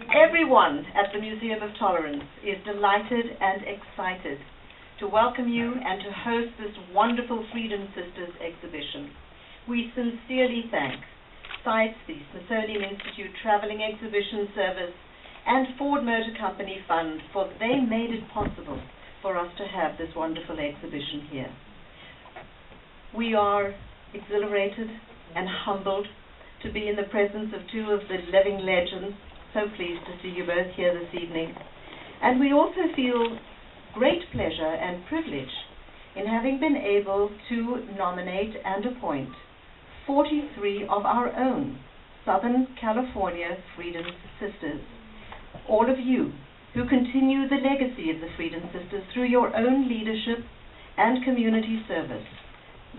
Everyone at the Museum of Tolerance is delighted and excited to welcome you and to host this wonderful Freedom Sisters exhibition. We sincerely thank CITES, the Smithsonian Institute Traveling Exhibition Service, and Ford Motor Company Fund, for they made it possible for us to have this wonderful exhibition here. We are exhilarated and humbled to be in the presence of two of the living legends. So pleased to see you both here this evening. And we also feel great pleasure and privilege in having been able to nominate and appoint 43 of our own Southern California Freedom Sisters. All of you who continue the legacy of the Freedom Sisters through your own leadership and community service.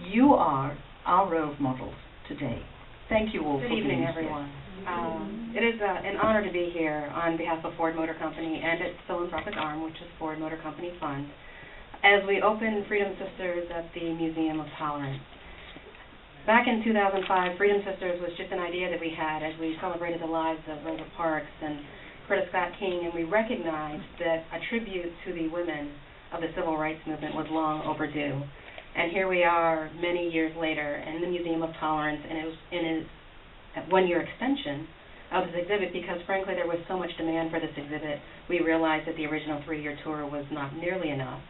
You are our role models today. Thank you all for being here. Good evening, everyone. It is an honor to be here on behalf of Ford Motor Company and its philanthropic arm, which is Ford Motor Company Fund, as we open Freedom Sisters at the Museum of Tolerance. Back in 2005, Freedom Sisters was just an idea that we had as we celebrated the lives of Rosa Parks and Coretta Scott King, and we recognized that a tribute to the women of the civil rights movement was long overdue. And here we are many years later in the Museum of Tolerance, and it was in its one-year extension of this exhibit because, frankly, there was so much demand for this exhibit. We realized that the original 3-year tour was not nearly enough.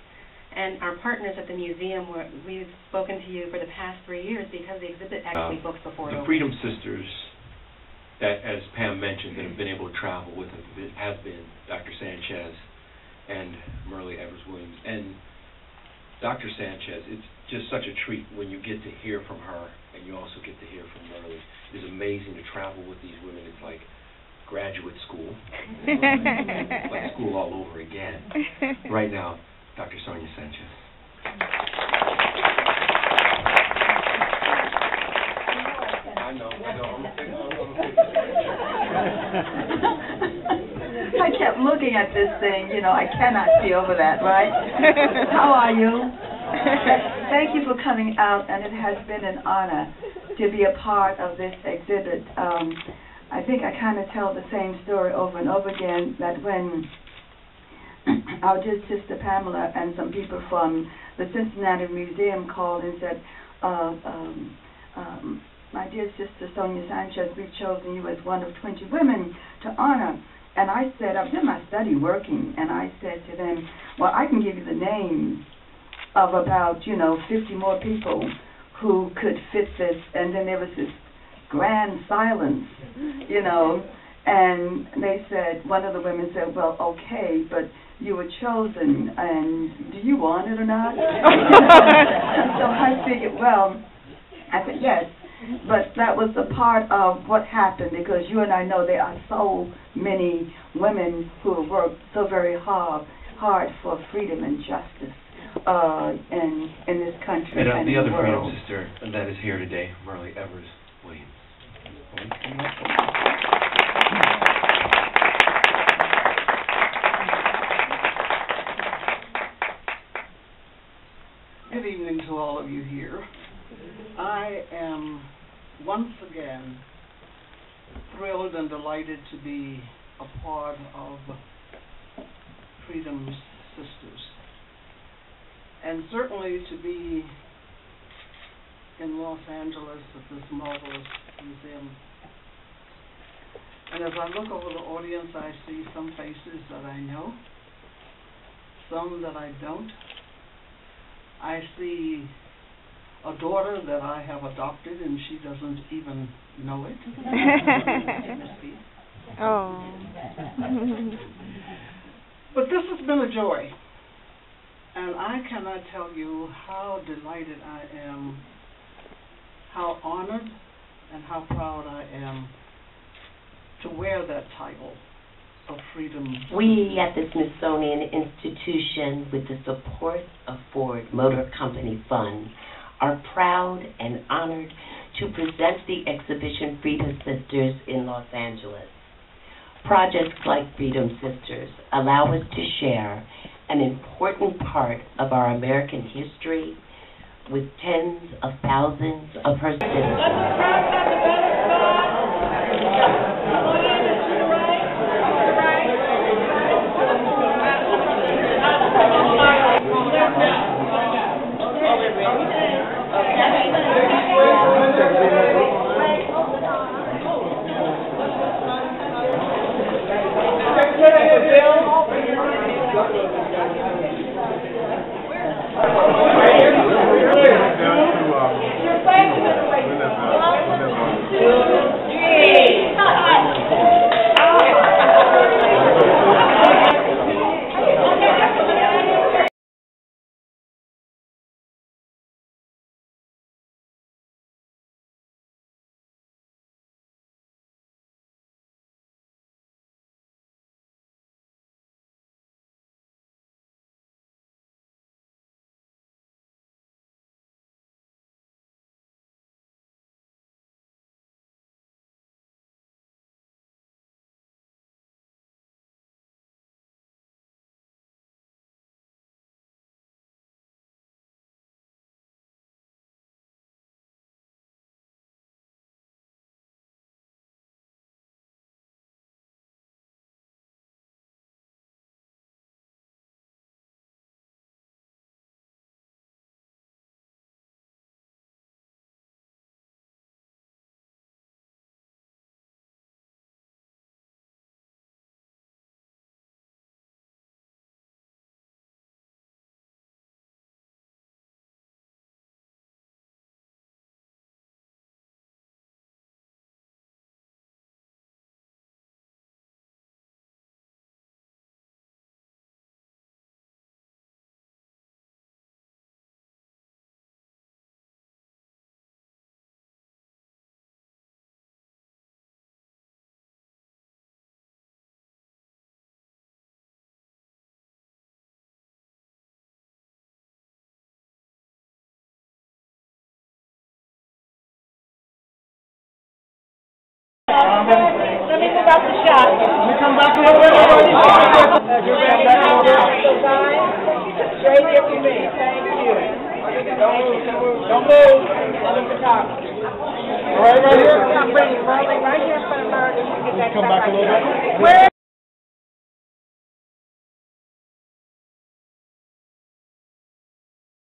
And our partners at the museum, we've spoken to you for the past 3 years because the exhibit actually books before it opens. The Freedom Sisters, that, as Pam mentioned, that have been able to travel with us have been Dr. Sanchez and Merle Evers-Williams. And Dr. Sanchez, it's just such a treat when you get to hear from her and you also get to hear from Merle. It's amazing to travel with these women. It's like graduate school. It's like school all over again. Right now, Dr. Sonia Sanchez. I know. I kept looking at this thing, I cannot see over that, right? How are you? Thank you for coming out, and it has been an honor to be a part of this exhibit. I think I kind of tell the same story over and over again, that when our dear sister Pamela and some people from the Cincinnati Museum called and said, my dear sister Sonia Sanchez, we've chosen you as one of 20 women to honor. And I said, I've done my study working, and I said to them, well, I can give you the names of about, 50 more people who could fit this. And then there was this grand silence, and they said, one of the women said, well, okay, but you were chosen, and do you want it or not? So I figured, well, I said, yes. But that was a part of what happened, because you and I know there are so many women who have worked so very hard for freedom and justice in this country and the in other the world. Freedom Sister that is here today, Merle Evers-Williams. Good evening to all of you here. I am once again thrilled and delighted to be a part of Freedom Sisters, and certainly to be in Los Angeles at this marvelous museum. And as I look over the audience, I see some faces that I know, some that I don't. I see a daughter that I have adopted, and she doesn't even know it. Oh. But this has been a joy, and I cannot tell you how delighted I am, how honored, and how proud I am to wear that title of Freedom. We at the Smithsonian Institution, with the support of Ford Motor Company Fund, are proud and honored to present the exhibition Freedom Sisters in Los Angeles. Projects like Freedom Sisters allow us to share an important part of our American history with tens of thousands of her citizens. Let me move out the shot. Let me come back a little bit. Straight here for me. Thank you. Don't move. I'm the photographer. All right here. Right here in front of her. Come back a little bit. Where?